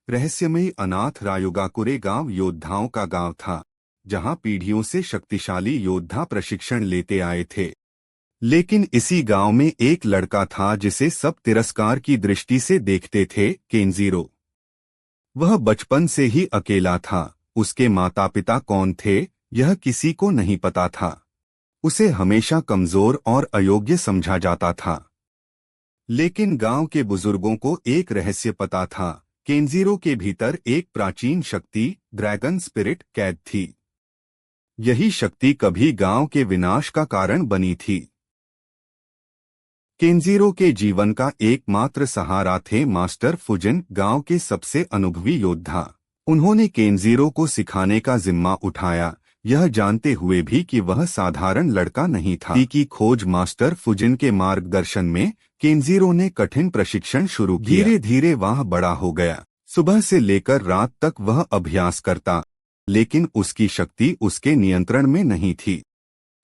रहस्यमयी अनाथ रायुगाकुरे गांव योद्धाओं का गांव था, जहां पीढ़ियों से शक्तिशाली योद्धा प्रशिक्षण लेते आए थे। लेकिन इसी गांव में एक लड़का था जिसे सब तिरस्कार की दृष्टि से देखते थे, केंजीरो। वह बचपन से ही अकेला था। उसके माता पिता कौन थे, यह किसी को नहीं पता था। उसे हमेशा कमजोर और अयोग्य समझा जाता था। लेकिन गांव के बुजुर्गों को एक रहस्य पता था। केंजीरो के भीतर एक प्राचीन शक्ति, ड्रैगन स्पिरिट, कैद थी। यही शक्ति कभी गांव के विनाश का कारण बनी थी। केंजीरो के जीवन का एकमात्र सहारा थे मास्टर फुजिन, गांव के सबसे अनुभवी योद्धा। उन्होंने केंजीरो को सिखाने का जिम्मा उठाया, यह जानते हुए भी कि वह साधारण लड़का नहीं था। की खोज मास्टर फुजिन के मार्गदर्शन में केंजीरो ने कठिन प्रशिक्षण शुरू किया। धीरे धीरे वह बड़ा हो गया। सुबह से लेकर रात तक वह अभ्यास करता, लेकिन उसकी शक्ति उसके नियंत्रण में नहीं थी।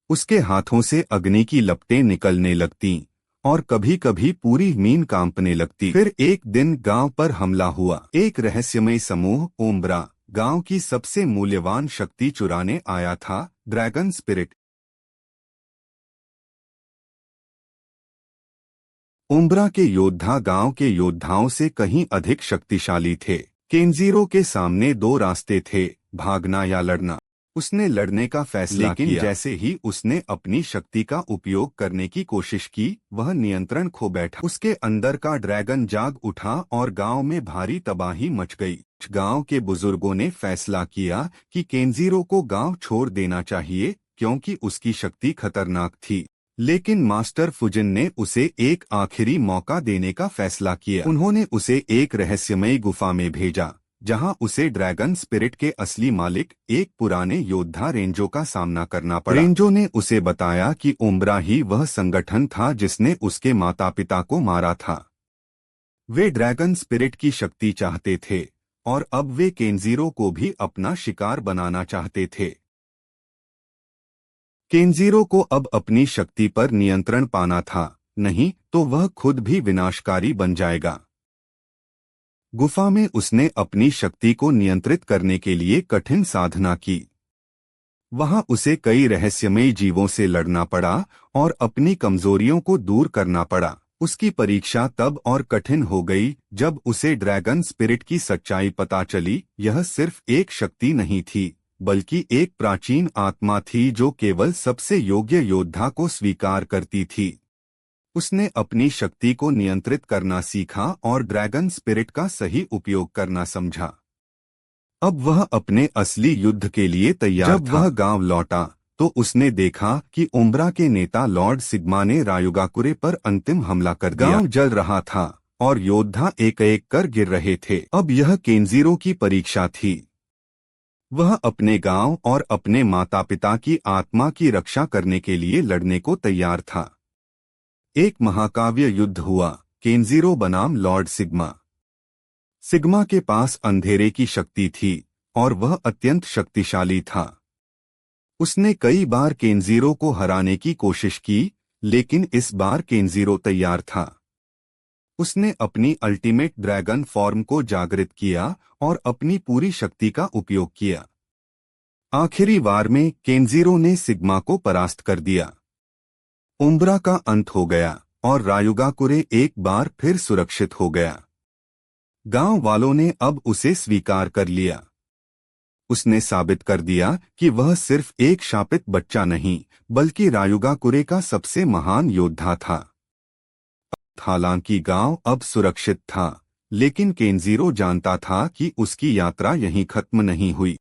उसके हाथों से अग्नि की लपटें निकलने लगतीं और कभी कभी पूरी मीन कांपने लगती। फिर एक दिन गांव पर हमला हुआ। एक रहस्यमय समूह, ओम्ब्रा, गांव की सबसे मूल्यवान शक्ति चुराने आया था, ड्रैगन स्पिरिट। ओम्ब्रा के योद्धा गांव के योद्धाओं से कहीं अधिक शक्तिशाली थे। केंजीरो के सामने दो रास्ते थे, भागना या लड़ना। उसने लड़ने का फैसला किया। लेकिन जैसे ही उसने अपनी शक्ति का उपयोग करने की कोशिश की, वह नियंत्रण खो बैठा। उसके अंदर का ड्रैगन जाग उठा और गांव में भारी तबाही मच गई। गांव के बुजुर्गों ने फैसला किया कि केंजीरो को गांव छोड़ देना चाहिए, क्योंकि उसकी शक्ति खतरनाक थी। लेकिन मास्टर फुजिन ने उसे एक आखिरी मौका देने का फैसला किया। उन्होंने उसे एक रहस्यमयी गुफा में भेजा, जहां उसे ड्रैगन स्पिरिट के असली मालिक, एक पुराने योद्धा रेंजो का सामना करना पड़ा। रेंजो ने उसे बताया कि ओम्ब्रा ही वह संगठन था जिसने उसके माता पिता को मारा था। वे ड्रैगन स्पिरिट की शक्ति चाहते थे और अब वे केंजीरो को भी अपना शिकार बनाना चाहते थे। केंजीरो को अब अपनी शक्ति पर नियंत्रण पाना था, नहीं तो वह खुद भी विनाशकारी बन जाएगा। गुफा में उसने अपनी शक्ति को नियंत्रित करने के लिए कठिन साधना की। वहां उसे कई रहस्यमयी जीवों से लड़ना पड़ा और अपनी कमजोरियों को दूर करना पड़ा। उसकी परीक्षा तब और कठिन हो गई जब उसे ड्रैगन स्पिरिट की सच्चाई पता चली। यह सिर्फ एक शक्ति नहीं थी, बल्कि एक प्राचीन आत्मा थी जो केवल सबसे योग्य योद्धा को स्वीकार करती थी। उसने अपनी शक्ति को नियंत्रित करना सीखा और ड्रैगन स्पिरिट का सही उपयोग करना समझा। अब वह अपने असली युद्ध के लिए तैयार था। जब वह गांव लौटा तो उसने देखा कि ओम्ब्रा के नेता लॉर्ड सिग्मा ने रायुगाकुरे पर अंतिम हमला कर दिया। गांव जल रहा था और योद्धा एक एक कर गिर रहे थे। अब यह केंजीरो की परीक्षा थी। वह अपने गांव और अपने माता पिता की आत्मा की रक्षा करने के लिए लड़ने को तैयार था। एक महाकाव्य युद्ध हुआ। केंजीरो बनाम लॉर्ड सिग्मा। सिग्मा के पास अंधेरे की शक्ति थी और वह अत्यंत शक्तिशाली था। उसने कई बार केंजीरो को हराने की कोशिश की, लेकिन इस बार केंजीरो तैयार था। उसने अपनी अल्टीमेट ड्रैगन फॉर्म को जागृत किया और अपनी पूरी शक्ति का उपयोग किया। आखिरी वार में केंजीरो ने सिग्मा को परास्त कर दिया। ओम्ब्रा का अंत हो गया और रायुगाकुरे एक बार फिर सुरक्षित हो गया। गांव वालों ने अब उसे स्वीकार कर लिया। उसने साबित कर दिया कि वह सिर्फ एक शापित बच्चा नहीं, बल्कि रायुगाकुरे का सबसे महान योद्धा था। हालांकि गांव अब सुरक्षित था, लेकिन केंजीरो जानता था कि उसकी यात्रा यहीं खत्म नहीं हुई।